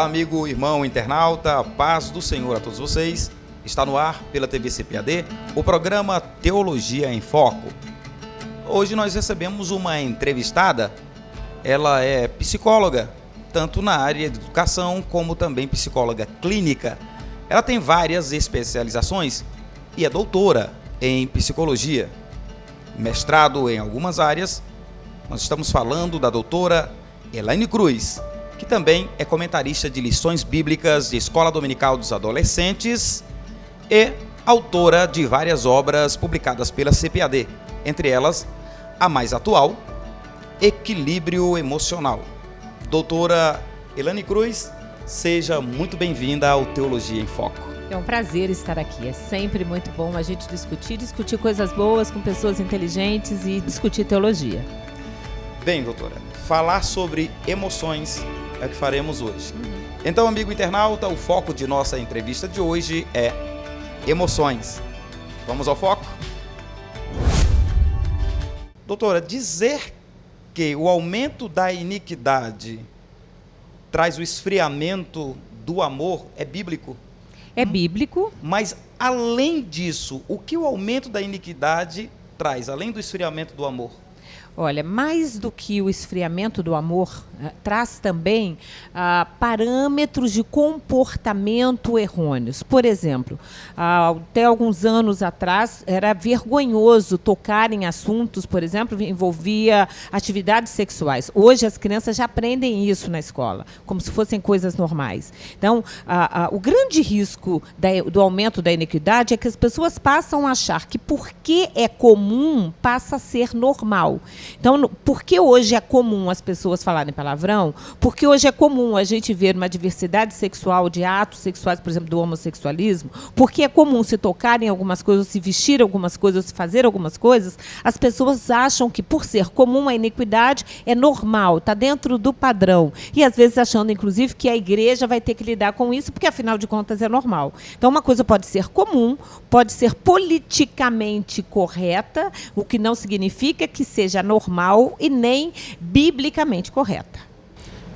amigo, irmão, internauta, a paz do Senhor a todos vocês. Está no ar, pela TV CPAD, o programa Teologia em Foco. Hoje nós recebemos uma entrevistada. Ela é psicóloga, tanto na área de educação como também psicóloga clínica. Ela tem várias especializações e é doutora em psicologia, mestrado em algumas áreas. Nós estamos falando da doutora Elaine Cruz, que também é comentarista de lições bíblicas de Escola Dominical dos Adolescentes e autora de várias obras publicadas pela CPAD, entre elas a mais atual, Equilíbrio Emocional. Doutora Elaine Cruz, seja muito bem-vinda ao Teologia em Foco. É um prazer estar aqui, é sempre muito bom a gente discutir coisas boas com pessoas inteligentes e discutir teologia. Bem, doutora, falar sobre emoções é o que faremos hoje. Então, amigo internauta, o foco de nossa entrevista de hoje é emoções. Vamos ao foco? Doutora, dizer que o aumento da iniquidade traz o esfriamento do amor é bíblico? É bíblico. Mas, além disso, o que o aumento da iniquidade traz, além do esfriamento do amor? Olha, mais do que o esfriamento do amor, traz também parâmetros de comportamento errôneos. Por exemplo, até alguns anos atrás, era vergonhoso tocar em assuntos, por exemplo, envolvia atividades sexuais. Hoje as crianças já aprendem isso na escola, como se fossem coisas normais. Então, o grande risco do aumento da iniquidade é que as pessoas passam a achar que porque é comum, passa a ser normal. Então, por que hoje é comum as pessoas falarem palavrão? Porque hoje é comum a gente ver uma diversidade sexual de atos sexuais, por exemplo, do homossexualismo? Porque é comum se tocar em algumas coisas, se vestir algumas coisas, se fazer algumas coisas? As pessoas acham que, por ser comum a iniquidade, é normal, está dentro do padrão. E, às vezes, achando, inclusive, que a igreja vai ter que lidar com isso, porque, afinal de contas, é normal. Então, uma coisa pode ser comum, pode ser politicamente correta, o que não significa que seja normal e nem biblicamente correta.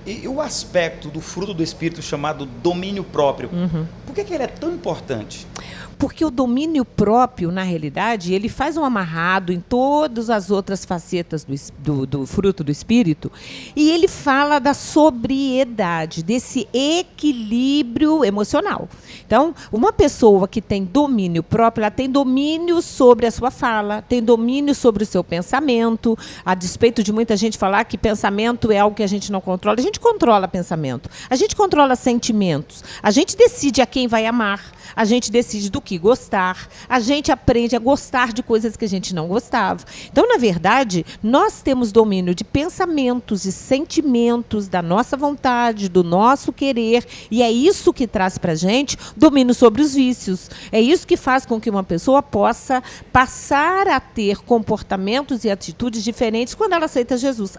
E o aspecto do fruto do Espírito chamado domínio próprio, por que ele é tão importante? Porque o domínio próprio, na realidade, ele faz um amarrado em todas as outras facetas do fruto do Espírito, e ele fala da sobriedade, desse equilíbrio emocional. Então, uma pessoa que tem domínio próprio, ela tem domínio sobre a sua fala, tem domínio sobre o seu pensamento, a despeito de muita gente falar que pensamento é algo que a gente não controla. A gente controla pensamento, a gente controla sentimentos, a gente decide a quem vai amar, a gente decide do que gostar, a gente aprende a gostar de coisas que a gente não gostava. Então, na verdade, nós temos domínio de pensamentos, de sentimentos, da nossa vontade, do nosso querer, e é isso que traz para a gente domínio sobre os vícios. É isso que faz com que uma pessoa possa passar a ter comportamentos e atitudes diferentes quando ela aceita Jesus.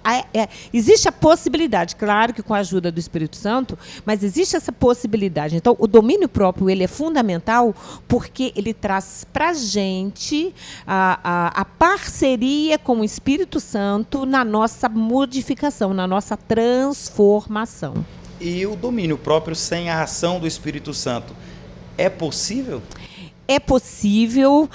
Existe a possibilidade, claro que com a ajuda do Espírito Santo, mas existe essa possibilidade. Então, o domínio próprio, ele é fundamental porque ele traz para a gente a parceria com o Espírito Santo na nossa modificação, na nossa transformação. E o domínio próprio sem a ação do Espírito Santo, é possível? É possível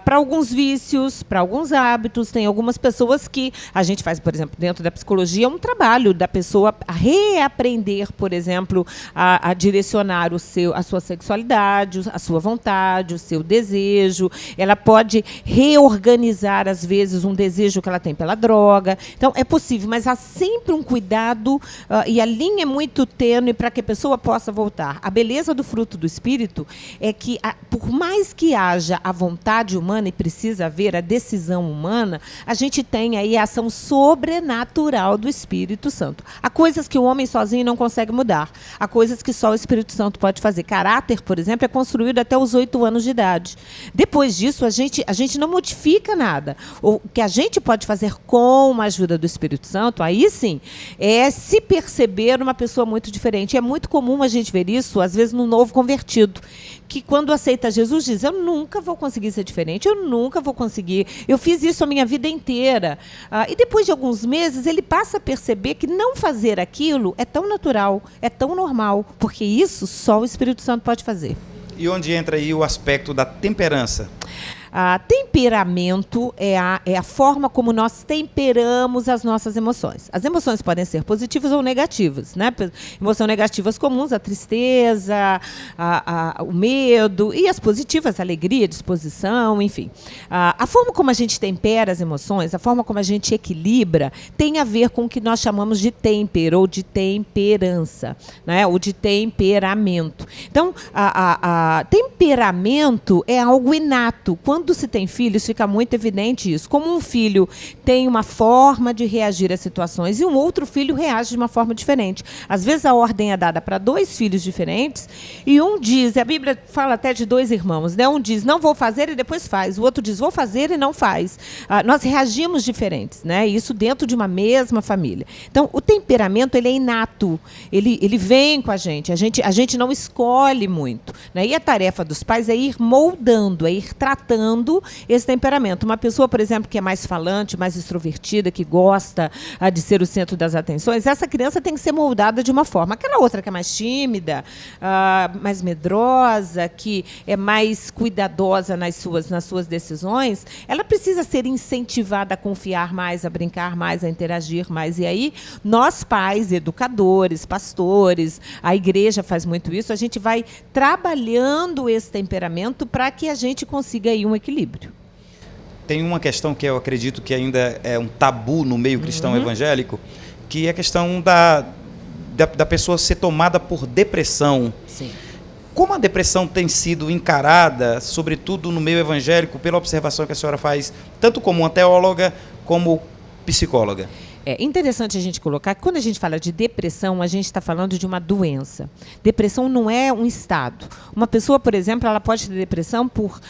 para alguns vícios, para alguns hábitos. Tem algumas pessoas que a gente faz, por exemplo, dentro da psicologia, um trabalho da pessoa a reaprender, por exemplo, a direcionar a sua sexualidade, a sua vontade, o seu desejo. Ela pode reorganizar, às vezes, um desejo que ela tem pela droga. Então, é possível, mas há sempre um cuidado e a linha é muito tênue para que a pessoa possa voltar. A beleza do fruto do Espírito é que, por mais que haja a vontade humana e precisa haver a decisão humana, a gente tem aí a ação sobrenatural do Espírito Santo. Há coisas que o homem sozinho não consegue mudar. Há coisas que só o Espírito Santo pode fazer. Caráter, por exemplo, é construído até os 8 anos de idade. Depois disso, a gente não modifica nada. O que a gente pode fazer com a ajuda do Espírito Santo, aí sim, é se perceber uma pessoa muito diferente. É muito comum a gente ver isso, às vezes, no novo convertido, que quando aceita Jesus diz, eu nunca vou conseguir ser diferente, eu nunca vou conseguir, eu fiz isso a minha vida inteira. E depois de alguns meses, ele passa a perceber que não fazer aquilo é tão natural, é tão normal, porque isso só o Espírito Santo pode fazer. E onde entra aí o aspecto da temperança? Temperamento é a forma como nós temperamos as nossas emoções. As emoções podem ser positivas ou negativas, né? Emoções negativas comuns, a tristeza, o medo, e as positivas, a alegria, a disposição, enfim. A forma como a gente tempera as emoções, a forma como a gente equilibra, tem a ver com o que nós chamamos de tempero ou de temperança, né? Ou de temperamento. Então, temperamento é algo inato. Quando se tem filhos, fica muito evidente isso. Como um filho tem uma forma de reagir a situações e um outro filho reage de uma forma diferente. Às vezes a ordem é dada para 2 filhos diferentes e um diz, a Bíblia fala até de 2 irmãos, né? Um diz, não vou fazer e depois faz. O outro diz, vou fazer e não faz. Nós reagimos diferentes, né? Isso dentro de uma mesma família. Então, o temperamento, ele é inato. Ele vem com a gente. A gente não escolhe muito, né? E a tarefa dos pais é ir moldando, é ir tratando esse temperamento. Uma pessoa, por exemplo, que é mais falante, mais extrovertida, que gosta de ser o centro das atenções, essa criança tem que ser moldada de uma forma. Aquela outra que é mais tímida, mais medrosa, que é mais cuidadosa nas suas decisões, ela precisa ser incentivada a confiar mais, a brincar mais, a interagir mais. E aí, nós pais, educadores, pastores, a igreja faz muito isso, a gente vai trabalhando esse temperamento para que a gente consiga aí um equilíbrio. Tem uma questão que eu acredito que ainda é um tabu no meio cristão evangélico, que é a questão da pessoa ser tomada por depressão. Sim. Como a depressão tem sido encarada, sobretudo no meio evangélico, pela observação que a senhora faz, tanto como uma teóloga, como psicóloga? É interessante a gente colocar que quando a gente fala de depressão, a gente está falando de uma doença. Depressão não é um estado. Uma pessoa, por exemplo, ela pode ter depressão por,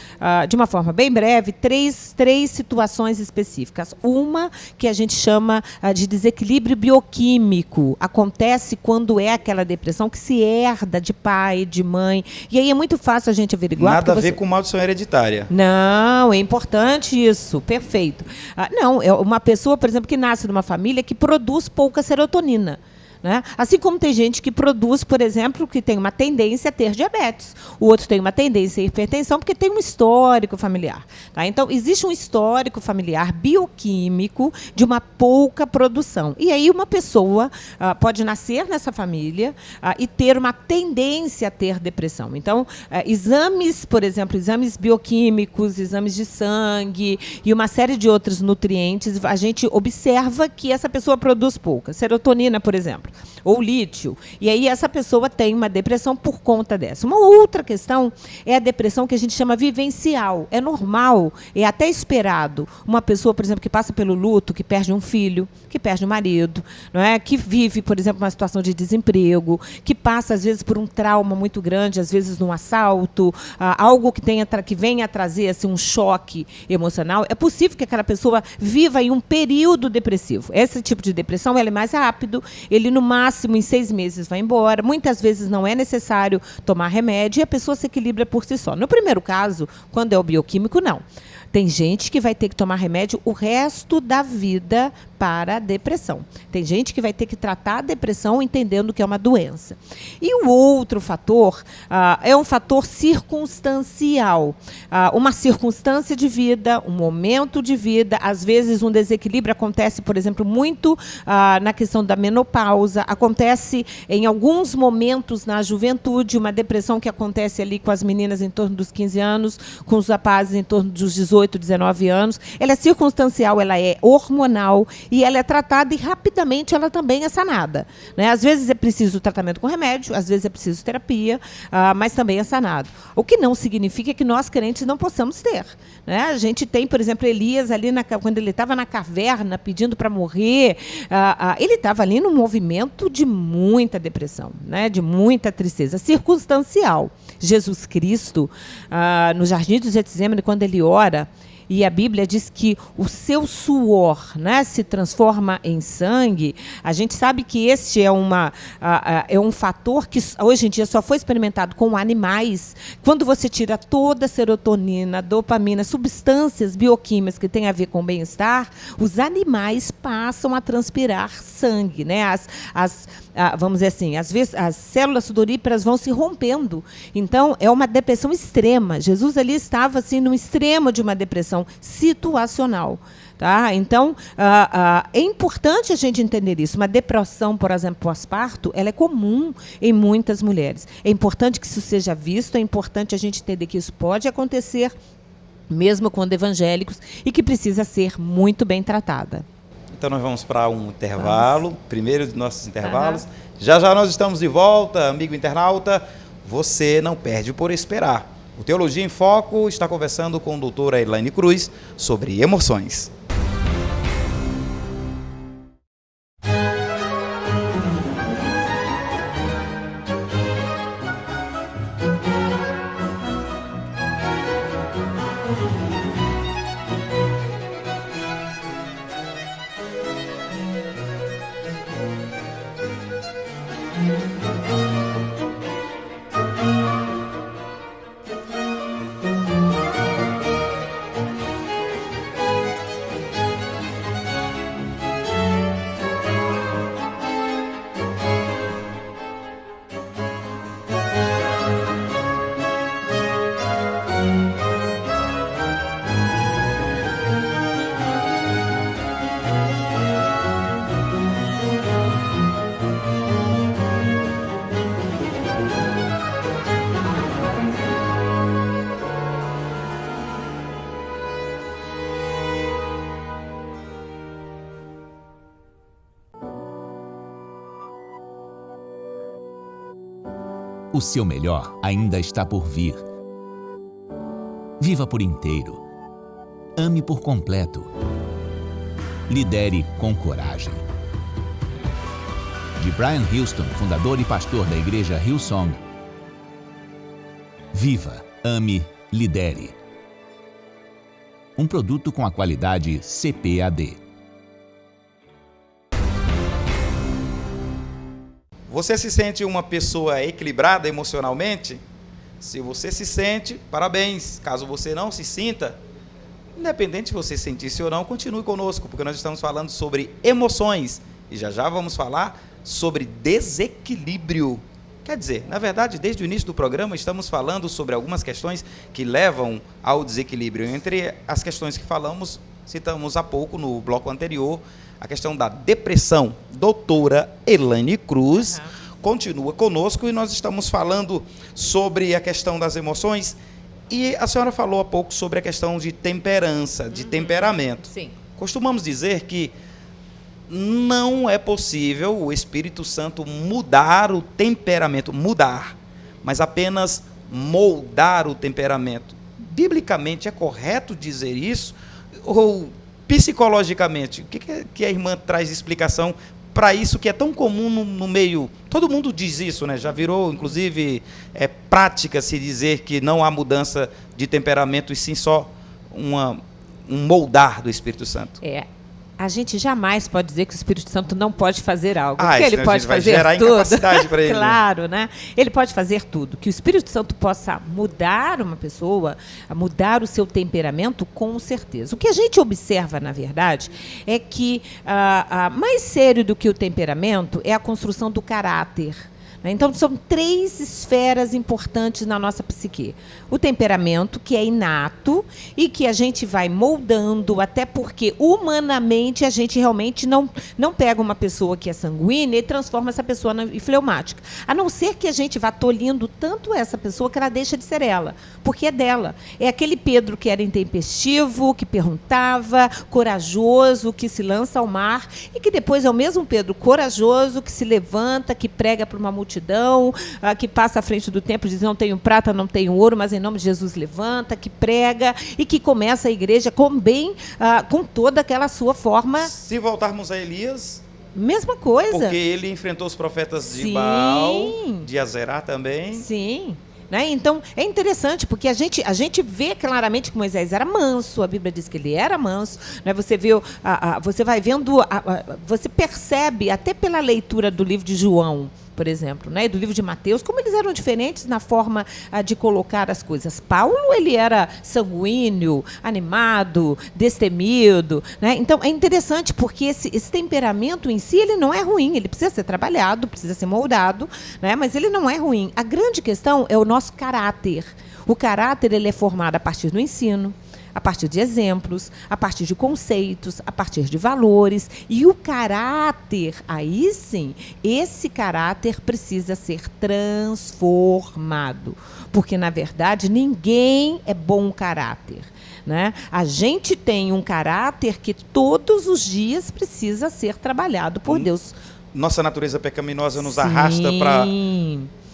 de uma forma bem breve, três situações específicas. Uma que a gente chama de desequilíbrio bioquímico. Acontece quando é aquela depressão que se herda de pai, de mãe. E aí é muito fácil a gente averiguar. Nada a ver com maldição hereditária. Não, é importante isso. Perfeito. Não, é uma pessoa, por exemplo, que nasce numa família que produz pouca serotonina. Né? Assim como tem gente que produz, por exemplo, que tem uma tendência a ter diabetes. O outro tem uma tendência a hipertensão porque tem um histórico familiar. Tá? Então, existe um histórico familiar bioquímico de uma pouca produção. E aí uma pessoa pode nascer nessa família e ter uma tendência a ter depressão. Então, exames, por exemplo, exames bioquímicos, exames de sangue e uma série de outros nutrientes, a gente observa que essa pessoa produz pouca. Serotonina, por exemplo, ou lítio. E aí essa pessoa tem uma depressão por conta dessa. Uma outra questão é a depressão que a gente chama vivencial. É normal, é até esperado. Uma pessoa, por exemplo, que passa pelo luto, que perde um filho, que perde um marido, não é? Que vive, por exemplo, uma situação de desemprego, que passa, às vezes, por um trauma muito grande, às vezes num assalto, algo que venha a trazer assim, um choque emocional. É possível que aquela pessoa viva em um período depressivo. Esse tipo de depressão ela é mais rápido, ele no máximo em 6 meses vai embora, muitas vezes não é necessário tomar remédio e a pessoa se equilibra por si só. No primeiro caso, quando é o bioquímico, não. Tem gente que vai ter que tomar remédio o resto da vida para a depressão. Tem gente que vai ter que tratar a depressão entendendo que é uma doença. E o outro fator é um fator circunstancial. Uma circunstância de vida, um momento de vida, às vezes um desequilíbrio acontece, por exemplo, muito na questão da menopausa, acontece em alguns momentos na juventude, uma depressão que acontece ali com as meninas em torno dos 15 anos, com os rapazes em torno dos 18, 19 anos. Ela é circunstancial, ela é hormonal e ela é tratada e rapidamente ela também é sanada. Né? Às vezes é preciso tratamento com remédio, às vezes é preciso terapia, mas também é sanado. O que não significa que nós crentes não possamos ter. Né? A gente tem, por exemplo, Elias ali quando ele estava na caverna pedindo para morrer, ele estava ali num movimento de muita depressão, né? De muita tristeza, circunstancial. Jesus Cristo, no Jardim do Getsemane, quando ele ora, e a Bíblia diz que o seu suor, né, se transforma em sangue, a gente sabe que este é um fator que hoje em dia só foi experimentado com animais. Quando você tira toda a serotonina, dopamina, substâncias bioquímicas que têm a ver com bem-estar, os animais passam a transpirar sangue, né? Vamos dizer assim, às vezes as células sudoríparas vão se rompendo. Então, é uma depressão extrema. Jesus ali estava assim, no extremo de uma depressão situacional. Tá? Então, é importante a gente entender isso. Uma depressão, por exemplo, pós-parto, ela é comum em muitas mulheres. É importante que isso seja visto, é importante a gente entender que isso pode acontecer, mesmo quando evangélicos, e que precisa ser muito bem tratada. Então nós vamos para um intervalo, primeiro de nossos intervalos. Já já nós estamos de volta, amigo internauta. Você não perde por esperar. O Teologia em Foco está conversando com a doutora Elaine Cruz sobre emoções. O seu melhor ainda está por vir. Viva por inteiro. Ame por completo. Lidere com coragem. De Brian Houston, fundador e pastor da igreja Hillsong. Viva, ame, lidere. Um produto com a qualidade CPAD. Você se sente uma pessoa equilibrada emocionalmente? Se você se sente, parabéns. Caso você não se sinta, independente se você sentisse ou não, continue conosco, porque nós estamos falando sobre emoções. E já já vamos falar sobre desequilíbrio. Quer dizer, na verdade, desde o início do programa, estamos falando sobre algumas questões que levam ao desequilíbrio. Entre as questões que falamos, citamos há pouco, no bloco anterior, a questão da depressão. Doutora Elaine Cruz continua conosco e nós estamos falando sobre a questão das emoções. E a senhora falou há pouco sobre a questão de temperança, de temperamento. Sim. Costumamos dizer que não é possível o Espírito Santo mudar o temperamento, mas apenas moldar o temperamento. Biblicamente é correto dizer isso? Ou psicologicamente? O que a irmã traz de explicação para isso que é tão comum no meio? Todo mundo diz isso, né? Já virou, inclusive, prática se dizer que não há mudança de temperamento e sim só um moldar do Espírito Santo. A gente jamais pode dizer que o Espírito Santo não pode fazer algo. Porque ele pode fazer gerar tudo. Incapacidade para ele. Claro, né? Ele pode fazer tudo. Que o Espírito Santo possa mudar uma pessoa, mudar o seu temperamento, com certeza. O que a gente observa, na verdade, é que mais sério do que o temperamento é a construção do caráter. Então, são 3 esferas importantes na nossa psique. O temperamento, que é inato e que a gente vai moldando, até porque, humanamente, a gente realmente não pega uma pessoa que é sanguínea e transforma essa pessoa em fleumática. A não ser que a gente vá tolhindo tanto essa pessoa que ela deixa de ser ela, porque é dela. É aquele Pedro que era intempestivo, que perguntava, corajoso, que se lança ao mar, e que depois é o mesmo Pedro corajoso, que se levanta, que prega para uma multidão, que passa à frente do templo e diz: não tenho prata, não tenho ouro, mas em nome de Jesus levanta, que prega e que começa a igreja com toda aquela sua forma. Se voltarmos a Elias, mesma coisa. porque ele enfrentou os profetas de Baal, de Azerá também. Sim. né? Então, é interessante, porque a gente vê claramente que Moisés era manso, a Bíblia diz que ele era manso, né? Você vê, você vai vendo, você percebe, até pela leitura do livro de João, por exemplo, né, do livro de Mateus, como eles eram diferentes na forma de colocar as coisas. Paulo, ele era sanguíneo, animado, destemido, né? Então, é interessante porque esse temperamento em si, ele não é ruim, ele precisa ser trabalhado, precisa ser moldado, né? Mas ele não é ruim. A grande questão é o nosso caráter. O caráter, ele é formado a partir do ensino, a partir de exemplos, a partir de conceitos, a partir de valores. E o caráter, aí sim, esse caráter precisa ser transformado. Porque, na verdade, ninguém é bom caráter, né? A gente tem um caráter que todos os dias precisa ser trabalhado por Deus. Nossa natureza pecaminosa nos arrasta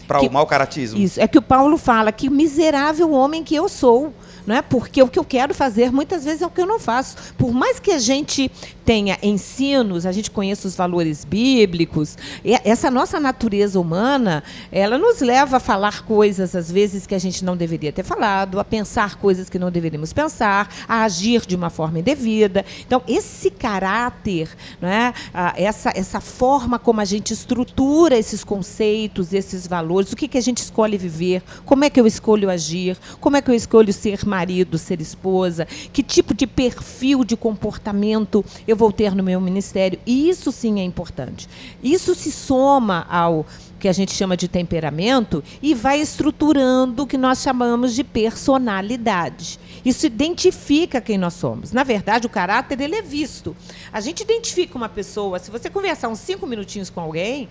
para o mau caratismo. Isso, é que o Paulo fala que miserável homem que eu sou. Né? Porque o que eu quero fazer, muitas vezes, é o que eu não faço. Por mais que a gente tenha ensinos, a gente conheça os valores bíblicos, essa nossa natureza humana, ela nos leva a falar coisas, às vezes, que a gente não deveria ter falado, a pensar coisas que não deveríamos pensar, a agir de uma forma indevida. Então, esse caráter, né? Essa forma como a gente estrutura esses conceitos, esses valores, o que a gente escolhe viver, como é que eu escolho agir, como é que eu escolho ser marido, ser esposa, que tipo de perfil de comportamento eu vou ter no meu ministério. E isso sim é importante. Isso se soma ao que a gente chama de temperamento e vai estruturando o que nós chamamos de personalidade. Isso identifica quem nós somos. Na verdade, o caráter, ele é visto. A gente identifica uma pessoa, se você conversar uns 5 minutinhos com alguém,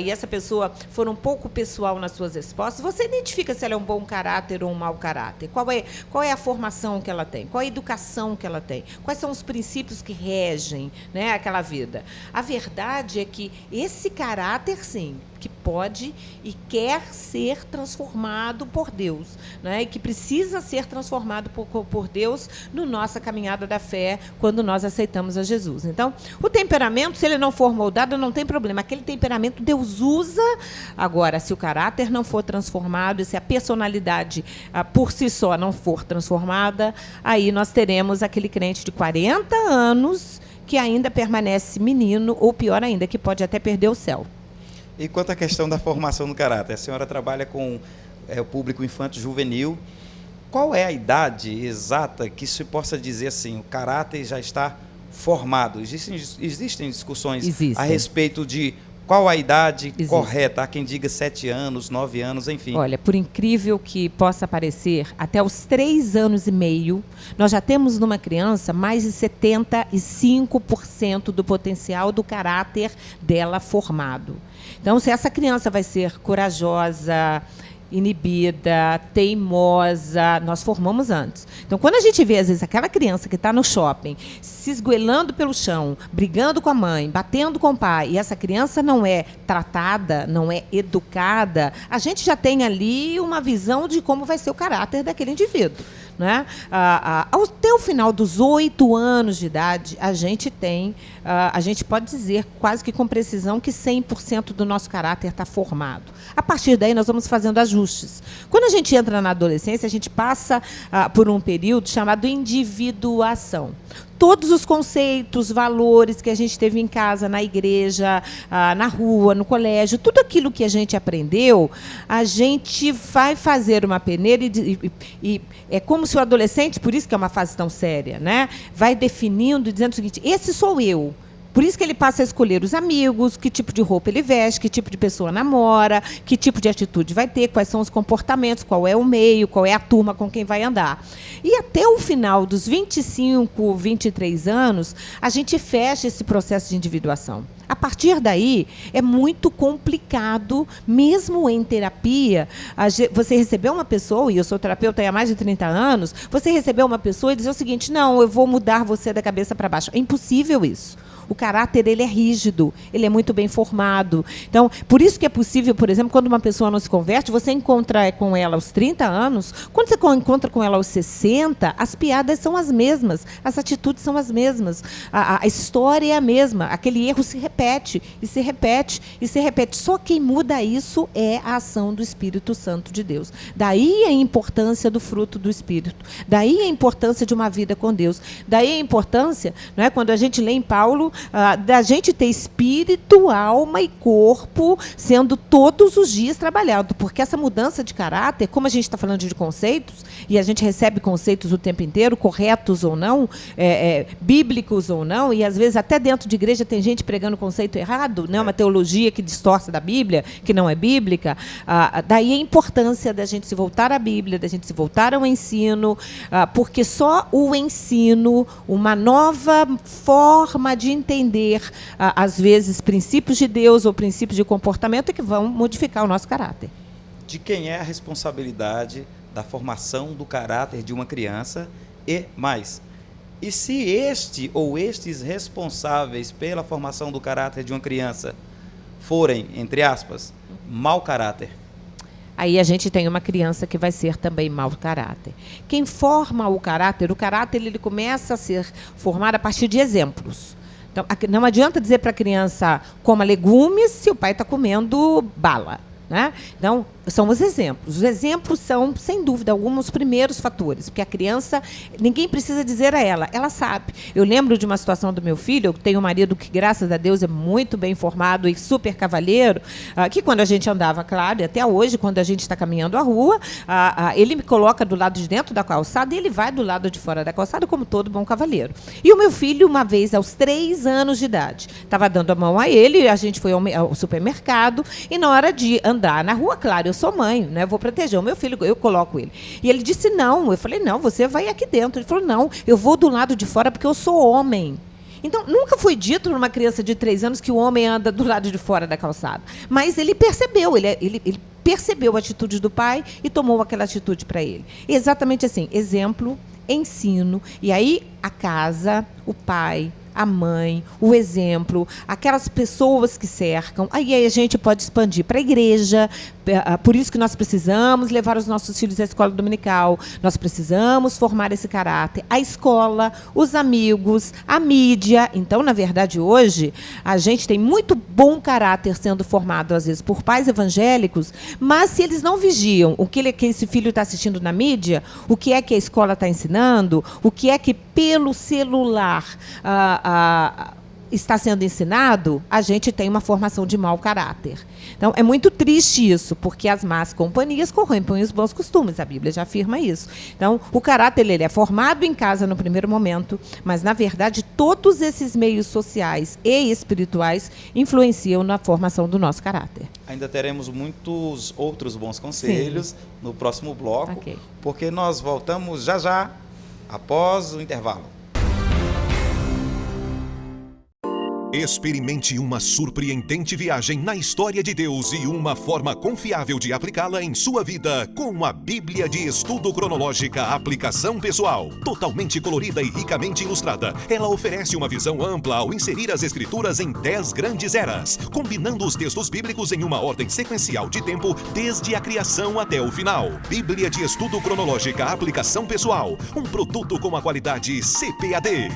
e essa pessoa for um pouco pessoal nas suas respostas, você identifica se ela é um bom caráter ou um mau caráter. Qual é a formação que ela tem? Qual é a educação que ela tem? Quais são os princípios que regem, né, aquela vida? A verdade é que esse caráter, sim, que pode e quer ser transformado por Deus, né? E que precisa ser transformado por Deus na nossa caminhada da fé, quando nós aceitamos a Jesus. Então, o temperamento, se ele não for moldado, não tem problema. Aquele temperamento Deus usa. Agora, se o caráter não for transformado, se a personalidade por si só não for transformada, aí nós teremos aquele crente de 40 anos que ainda permanece menino, ou pior ainda, que pode até perder o céu. E quanto à questão da formação do caráter, a senhora trabalha com o público infanto-juvenil. Qual é a idade exata que se possa dizer assim, o caráter já está formado? Existem discussões a respeito de qual a idade correta? Há quem diga 7 anos, 9 anos, enfim. Olha, por incrível que possa parecer, até os 3 anos e meio, nós já temos numa criança mais de 75% do potencial do caráter dela formado. Então, se essa criança vai ser corajosa, inibida, teimosa, nós formamos antes. Então, quando a gente vê, às vezes, aquela criança que está no shopping, se esgoelando pelo chão, brigando com a mãe, batendo com o pai, e essa criança não é tratada, não é educada, a gente já tem ali uma visão de como vai ser o caráter daquele indivíduo. Né? Até o final dos 8 anos de idade, a gente pode dizer quase que com precisão que 100% do nosso caráter está formado. A partir daí, nós vamos fazendo ajustes. Quando a gente entra na adolescência, a gente passa por um período chamado individuação. Todos os conceitos, valores que a gente teve em casa, na igreja, na rua, no colégio, tudo aquilo que a gente aprendeu, a gente vai fazer uma peneira e é como se o adolescente, por isso que é uma fase tão séria, né, vai definindo, dizendo o seguinte, esse sou eu. Por isso que ele passa a escolher os amigos, que tipo de roupa ele veste, que tipo de pessoa namora, que tipo de atitude vai ter, quais são os comportamentos, qual é o meio, qual é a turma com quem vai andar. E até o final dos 25, 23 anos, a gente fecha esse processo de individuação. A partir daí, é muito complicado, mesmo em terapia, você receber uma pessoa, e eu sou terapeuta há mais de 30 anos, você receber uma pessoa e dizer o seguinte, não, eu vou mudar você da cabeça para baixo. É impossível isso. O caráter, ele é rígido, ele é muito bem formado. Então, por isso que é possível, por exemplo, quando uma pessoa não se converte, você encontra com ela aos 30 anos, quando você encontra com ela aos 60, as piadas são as mesmas, as atitudes são as mesmas, a história é a mesma, aquele erro se repete, e se repete, e se repete. Só quem muda isso é a ação do Espírito Santo de Deus. Daí a importância do fruto do Espírito, daí a importância de uma vida com Deus, daí a importância, não é, quando a gente lê em Paulo, da gente ter espírito, alma e corpo sendo todos os dias trabalhado, porque essa mudança de caráter, como a gente está falando de conceitos, e a gente recebe conceitos o tempo inteiro, corretos ou não, bíblicos ou não, e às vezes até dentro de igreja tem gente pregando conceito errado, né, uma teologia que distorce da Bíblia, que não é bíblica. Daí a importância da gente se voltar à Bíblia, da gente se voltar ao ensino, porque só o ensino, uma nova forma de entender, às vezes, princípios de Deus ou princípios de comportamento, é que vão modificar o nosso caráter. De quem é a responsabilidade da formação do caráter de uma criança e mais? E se este ou estes responsáveis pela formação do caráter de uma criança forem, entre aspas, mau caráter? Aí a gente tem uma criança que vai ser também mau caráter. Quem forma o caráter ele começa a ser formado a partir de exemplos. Então, não adianta dizer para a criança coma legumes se o pai está comendo bala, né? Então, são os exemplos. Os exemplos são, sem dúvida alguma, os primeiros fatores, porque a criança, ninguém precisa dizer a ela, ela sabe. Eu lembro de uma situação do meu filho, eu tenho um marido que, graças a Deus, é muito bem formado e super cavalheiro, que quando a gente andava, claro, e até hoje, quando a gente está caminhando a rua, ele me coloca do lado de dentro da calçada e ele vai do lado de fora da calçada, como todo bom cavalheiro. E o meu filho, uma vez, aos 3 anos de idade, estava dando a mão a ele, a gente foi ao supermercado, e na hora de andar na rua, claro, eu sou mãe, né? Vou proteger o meu filho, eu coloco ele. E ele disse não. Eu falei, não, você vai aqui dentro. Ele falou, não, eu vou do lado de fora porque eu sou homem. Então, nunca foi dito numa criança de 3 anos que o homem anda do lado de fora da calçada. Mas ele percebeu, ele percebeu a atitude do pai e tomou aquela atitude para ele. Exatamente assim, exemplo, ensino, e aí a casa, o pai, a mãe, o exemplo, aquelas pessoas que cercam, aí a gente pode expandir para a igreja. Por isso que nós precisamos levar os nossos filhos à escola dominical, nós precisamos formar esse caráter, a escola, os amigos, a mídia. Então, na verdade, hoje, a gente tem muito bom caráter sendo formado, às vezes, por pais evangélicos, mas se eles não vigiam o que esse filho está assistindo na mídia, o que é que a escola está ensinando, o que é que pelo celular está sendo ensinado, a gente tem uma formação de mau caráter. Então, é muito triste isso, porque as más companhias corrompem os bons costumes, a Bíblia já afirma isso. Então, o caráter ele é formado em casa no primeiro momento, mas, na verdade, todos esses meios sociais e espirituais influenciam na formação do nosso caráter. Ainda teremos muitos outros bons conselhos no próximo bloco, okay, porque nós voltamos já, após o intervalo. Experimente uma surpreendente viagem na história de Deus e uma forma confiável de aplicá-la em sua vida com a Bíblia de Estudo Cronológica Aplicação Pessoal. Totalmente colorida e ricamente ilustrada, ela oferece uma visão ampla ao inserir as Escrituras em 10 grandes eras, combinando os textos bíblicos em uma ordem sequencial de tempo desde a criação até o final. Bíblia de Estudo Cronológica Aplicação Pessoal, um produto com a qualidade CPAD.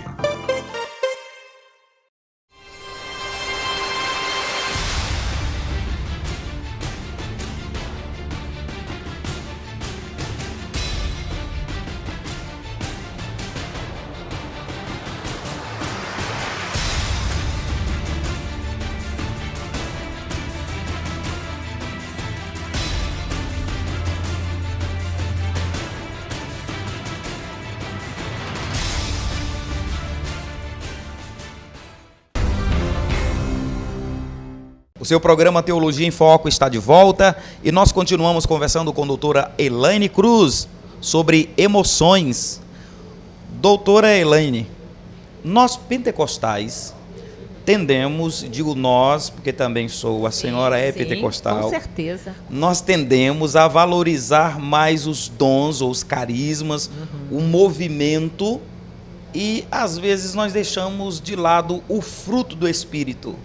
O seu programa Teologia em Foco está de volta e nós continuamos conversando com a doutora Elaine Cruz sobre emoções. Doutora Elaine, nós pentecostais tendemos, digo nós, porque também sou, a senhora é pentecostal. Com certeza. Nós tendemos a valorizar mais os dons ou os carismas, o movimento e às vezes nós deixamos de lado o fruto do Espírito.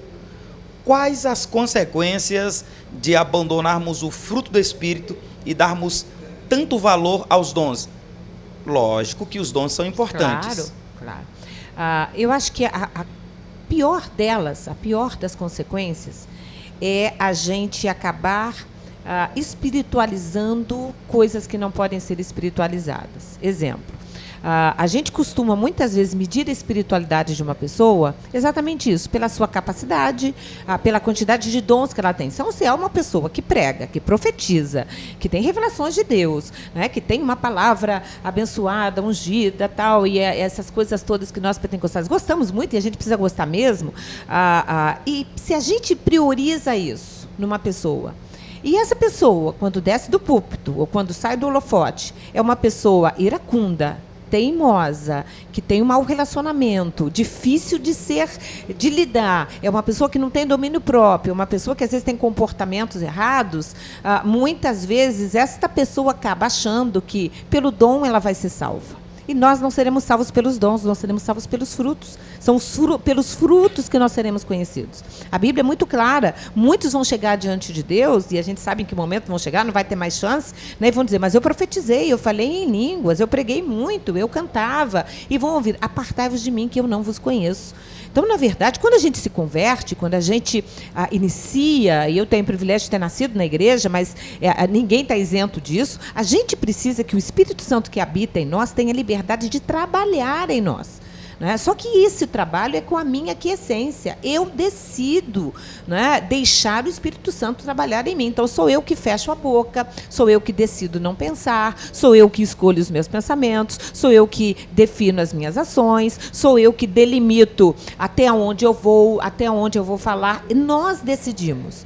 Quais as consequências de abandonarmos o fruto do Espírito e darmos tanto valor aos dons? Lógico que os dons são importantes. Claro. Eu acho que a pior delas, a pior das consequências, é a gente acabar espiritualizando coisas que não podem ser espiritualizadas. Exemplo. A gente costuma, muitas vezes, medir a espiritualidade de uma pessoa exatamente isso, pela sua capacidade, pela quantidade de dons que ela tem. Então, se é uma pessoa que prega, que profetiza, que tem revelações de Deus, né, que tem uma palavra abençoada, ungida, tal, e essas coisas todas que nós pentecostais gostamos muito, e a gente precisa gostar mesmo, e se a gente prioriza isso numa pessoa, e essa pessoa, quando desce do púlpito, ou quando sai do holofote, é uma pessoa iracunda, teimosa, que tem um mau relacionamento, difícil de lidar, é uma pessoa que não tem domínio próprio, uma pessoa que às vezes tem comportamentos errados, muitas vezes esta pessoa acaba achando que pelo dom ela vai ser salva. E nós não seremos salvos pelos dons, nós seremos salvos pelos frutos. São pelos frutos que nós seremos conhecidos. A Bíblia é muito clara. Muitos vão chegar diante de Deus, e a gente sabe em que momento vão chegar, não vai ter mais chance, né? E vão dizer, mas eu profetizei, eu falei em línguas, eu preguei muito, eu cantava. E vão ouvir, apartai-vos de mim, que eu não vos conheço. Então, na verdade, quando a gente se converte, quando a gente inicia, e eu tenho o privilégio de ter nascido na igreja, mas ninguém está isento disso, a gente precisa que o Espírito Santo que habita em nós tenha liberdade de trabalhar em nós. Né? Só que esse trabalho é com a minha aquiescência. Eu decido, né, deixar o Espírito Santo trabalhar em mim. Então, sou eu que fecho a boca, sou eu que decido não pensar, sou eu que escolho os meus pensamentos, sou eu que defino as minhas ações, sou eu que delimito até onde eu vou falar. E nós decidimos.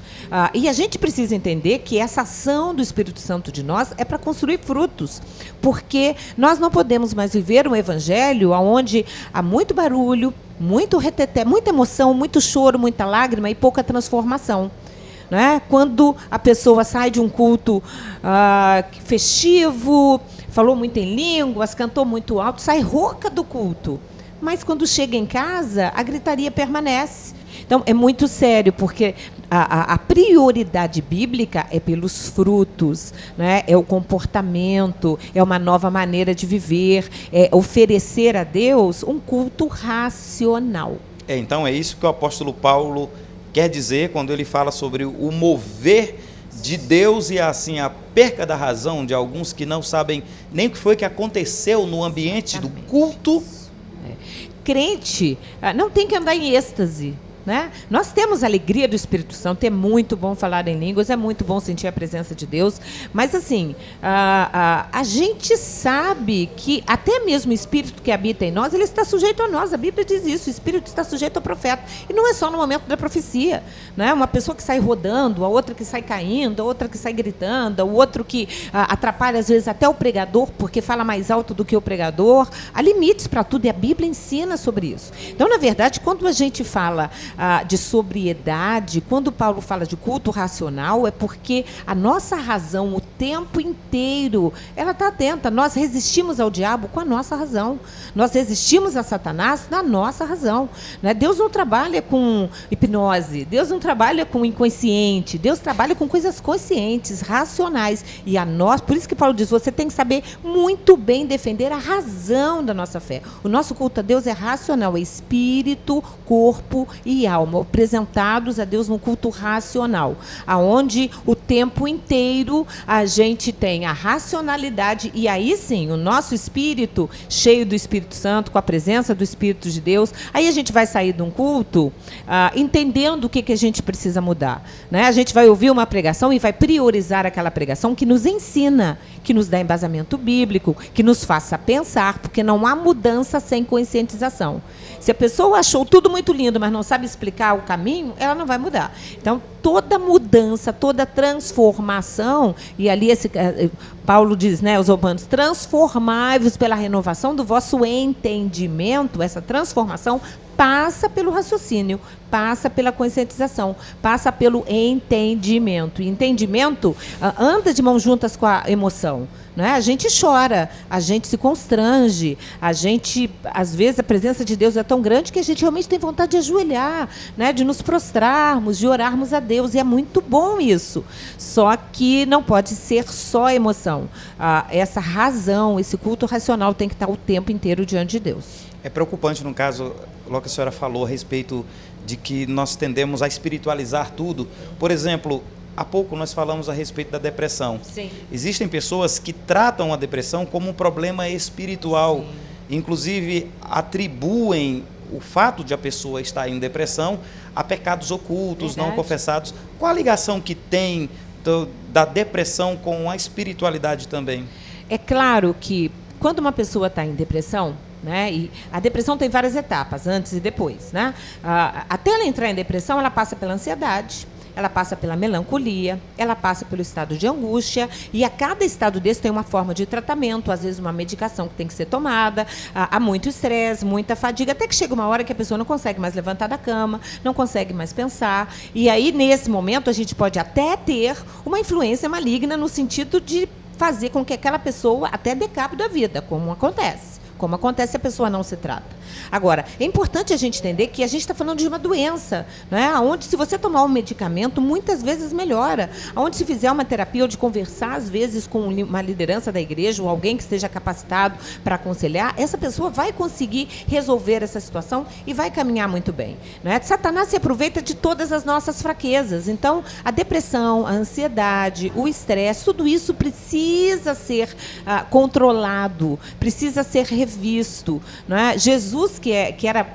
E a gente precisa entender que essa ação do Espírito Santo de nós é para construir frutos, porque nós não podemos mais viver um evangelho onde há muito barulho, muito reteté, muita emoção, muito choro, muita lágrima e pouca transformação. Né? Quando a pessoa sai de um culto festivo, falou muito em línguas, cantou muito alto, sai rouca do culto. Mas quando chega em casa, a gritaria permanece. Então, é muito sério, porque a prioridade bíblica é pelos frutos, né? É o comportamento, é uma nova maneira de viver, é oferecer a Deus um culto racional. Então, é isso que o apóstolo Paulo quer dizer quando ele fala sobre o mover de Deus e assim a perca da razão de alguns que não sabem nem o que foi que aconteceu no ambiente do culto. Crente não tem que andar em êxtase. Né? Nós temos a alegria do Espírito Santo, é muito bom falar em línguas, é muito bom sentir a presença de Deus, mas assim, a gente sabe que até mesmo o Espírito que habita em nós, ele está sujeito a nós, a Bíblia diz isso, o Espírito está sujeito ao profeta, e não é só no momento da profecia, né? Uma pessoa que sai rodando, a outra que sai caindo, a outra que sai gritando, o outro que atrapalha às vezes até o pregador, porque fala mais alto do que o pregador. Há limites para tudo, e a Bíblia ensina sobre isso. Então, na verdade, quando a gente fala de sobriedade, quando Paulo fala de culto racional, é porque a nossa razão, o tempo inteiro, ela está atenta. Nós resistimos ao diabo com a nossa razão. Nós resistimos a Satanás na nossa razão. Né? Deus não trabalha com hipnose, Deus não trabalha com inconsciente, Deus trabalha com coisas conscientes, racionais. E a nós, por isso que Paulo diz, você tem que saber muito bem defender a razão da nossa fé. O nosso culto a Deus é racional, é espírito, corpo e alma, apresentados a Deus no culto racional, aonde o tempo inteiro a gente tem a racionalidade, e aí sim, o nosso espírito, cheio do Espírito Santo, com a presença do Espírito de Deus, aí a gente vai sair de um culto entendendo o que a gente precisa mudar. Né? A gente vai ouvir uma pregação e vai priorizar aquela pregação que nos ensina, que nos dá embasamento bíblico, que nos faça pensar, porque não há mudança sem conscientização. Se a pessoa achou tudo muito lindo, mas não sabe explicar o caminho, ela não vai mudar. Então, toda mudança, toda transformação, e ali Paulo diz, né, aos Romanos, transformai-vos pela renovação do vosso entendimento, essa transformação passa pelo raciocínio, passa pela conscientização, passa pelo entendimento. E entendimento anda de mãos juntas com a emoção. Não é? A gente chora, a gente se constrange, a gente, às vezes, a presença de Deus é tão grande que a gente realmente tem vontade de ajoelhar, né? De nos prostrarmos, de orarmos a Deus. E é muito bom isso. Só que não pode ser só emoção. Essa razão, esse culto racional tem que estar o tempo inteiro diante de Deus. É preocupante, no caso, logo que a senhora falou a respeito de que nós tendemos a espiritualizar tudo. Por exemplo, há pouco nós falamos a respeito da depressão. Sim. Existem pessoas que tratam a depressão como um problema espiritual. Sim. Inclusive, atribuem o fato de a pessoa estar em depressão a pecados ocultos, não confessados. Qual a ligação que tem da depressão com a espiritualidade também? É claro que quando uma pessoa está em depressão, né, e a depressão tem várias etapas, antes e depois, né? Até ela entrar em depressão, ela passa pela ansiedade, ela passa pela melancolia, ela passa pelo estado de angústia, e a cada estado desse tem uma forma de tratamento, às vezes uma medicação que tem que ser tomada, há muito estresse, muita fadiga, até que chega uma hora que a pessoa não consegue mais levantar da cama, não consegue mais pensar, e aí, nesse momento, a gente pode até ter uma influência maligna no sentido de fazer com que aquela pessoa até dê cabo da vida, como acontece se a pessoa não se trata. Agora, é importante a gente entender que a gente está falando de uma doença, né? Onde, se você tomar um medicamento, muitas vezes melhora. Onde, se fizer uma terapia ou de conversar, às vezes, com uma liderança da igreja ou alguém que esteja capacitado para aconselhar, essa pessoa vai conseguir resolver essa situação e vai caminhar muito bem, né? Satanás se aproveita de todas as nossas fraquezas. Então, a depressão, a ansiedade, o estresse, tudo isso precisa ser controlado, precisa ser revisto, né? Jesus, que era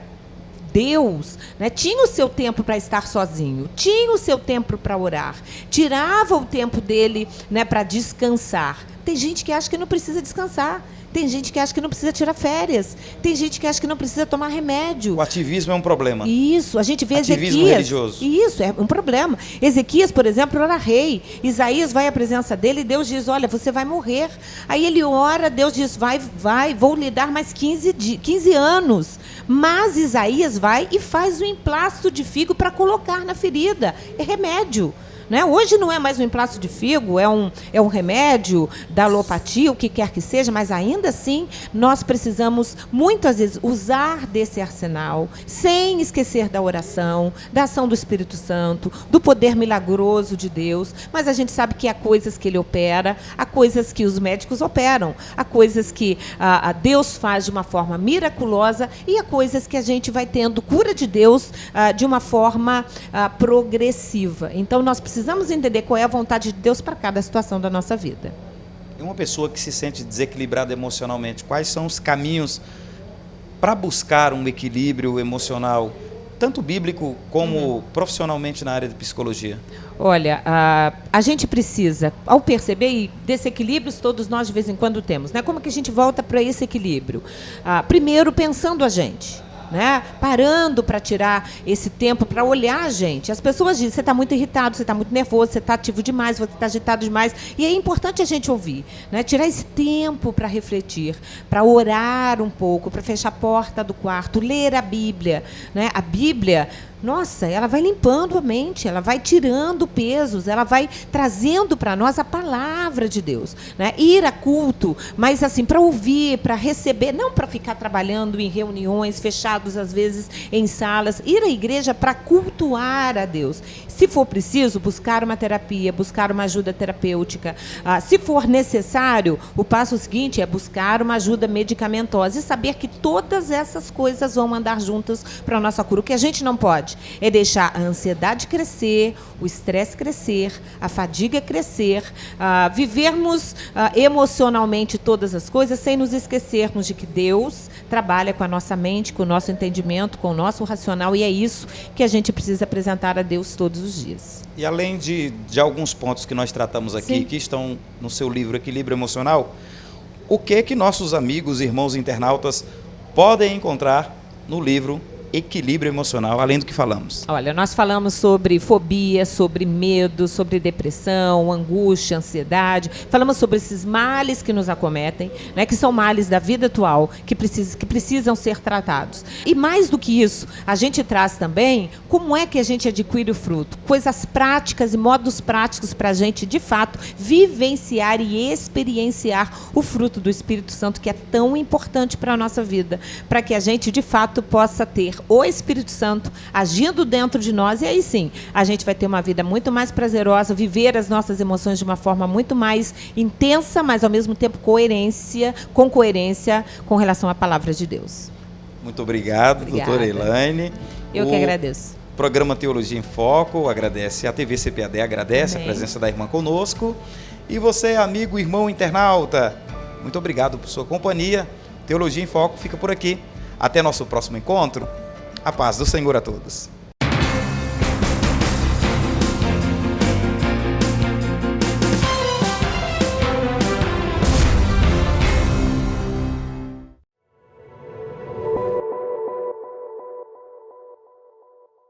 Deus, né, tinha o seu tempo para estar sozinho, tinha o seu tempo para orar, tirava o tempo dele, né, para descansar. Tem gente que acha que não precisa descansar. Tem gente que acha que não precisa tirar férias. Tem gente que acha que não precisa tomar remédio. O ativismo é um problema. Isso, a gente vê ativismo Ezequias. Religioso. Isso, é um problema. Ezequias, por exemplo, era rei. Isaías vai à presença dele e Deus diz, olha, você vai morrer. Aí ele ora, Deus diz, vai, vou lhe dar mais 15 anos. Mas Isaías vai e faz o emplasto de figo para colocar na ferida. É remédio. Né? Hoje não é mais um emplasto de figo, é um remédio da alopatia, o que quer que seja, mas ainda assim nós precisamos muitas vezes usar desse arsenal, sem esquecer da oração, da ação do Espírito Santo, do poder milagroso de Deus, mas a gente sabe que há coisas que ele opera, há coisas que os médicos operam, há coisas que Deus faz de uma forma miraculosa e há coisas que a gente vai tendo cura de Deus de uma forma progressiva. Então nós precisamos entender qual é a vontade de Deus para cada situação da nossa vida. E uma pessoa que se sente desequilibrada emocionalmente, quais são os caminhos para buscar um equilíbrio emocional, tanto bíblico como profissionalmente na área de psicologia? Olha, a gente precisa, ao perceber, e desequilíbrios todos nós de vez em quando temos, né? Como que a gente volta para esse equilíbrio? Primeiro, pensando a gente. Né? Parando para tirar esse tempo para olhar a gente. As pessoas dizem, você está muito irritado, você está muito nervoso, você está ativo demais, você está agitado demais. E é importante a gente ouvir, né? Tirar esse tempo para refletir, para orar um pouco, para fechar a porta do quarto, ler a Bíblia. Né? A Bíblia, nossa, ela vai limpando a mente, ela vai tirando pesos, ela vai trazendo para nós a palavra de Deus. Né? Ir a culto, mas assim, para ouvir, para receber, não para ficar trabalhando em reuniões, fechados às vezes em salas. Ir à igreja para cultuar a Deus. Se for preciso, buscar uma terapia, buscar uma ajuda terapêutica. Se for necessário, o passo seguinte é buscar uma ajuda medicamentosa e saber que todas essas coisas vão andar juntas para a nossa cura. O que a gente não pode é deixar a ansiedade crescer, o estresse crescer, a fadiga crescer, vivermos emocionalmente todas as coisas sem nos esquecermos de que Deus trabalha com a nossa mente, com o nosso entendimento, com o nosso racional, e é isso que a gente precisa apresentar a Deus todos os dias. E além de alguns pontos que nós tratamos aqui, Sim. que estão no seu livro Equilíbrio Emocional, o que nossos amigos e irmãos internautas podem encontrar no livro equilíbrio emocional, além do que falamos? Olha, nós falamos sobre fobia, sobre medo, sobre depressão, angústia, ansiedade. Falamos sobre esses males que nos acometem, né, que são males da vida atual, que precisam ser tratados. E mais do que isso, a gente traz também como é que a gente adquire o fruto. Coisas práticas e modos práticos para a gente, de fato, vivenciar e experienciar o fruto do Espírito Santo, que é tão importante para a nossa vida, para que a gente, de fato, possa ter o Espírito Santo agindo dentro de nós, e aí sim, a gente vai ter uma vida muito mais prazerosa, viver as nossas emoções de uma forma muito mais intensa, mas ao mesmo tempo com coerência com relação à palavra de Deus. Muito obrigado, Obrigada. doutora Elaine. Eu que agradeço. Programa Teologia em Foco, agradece a TVCPAD, agradece Amém. a presença da irmã conosco. E você, amigo, irmão internauta, muito obrigado por sua companhia. Teologia em Foco fica por aqui. Até nosso próximo encontro. A paz do Senhor a todos.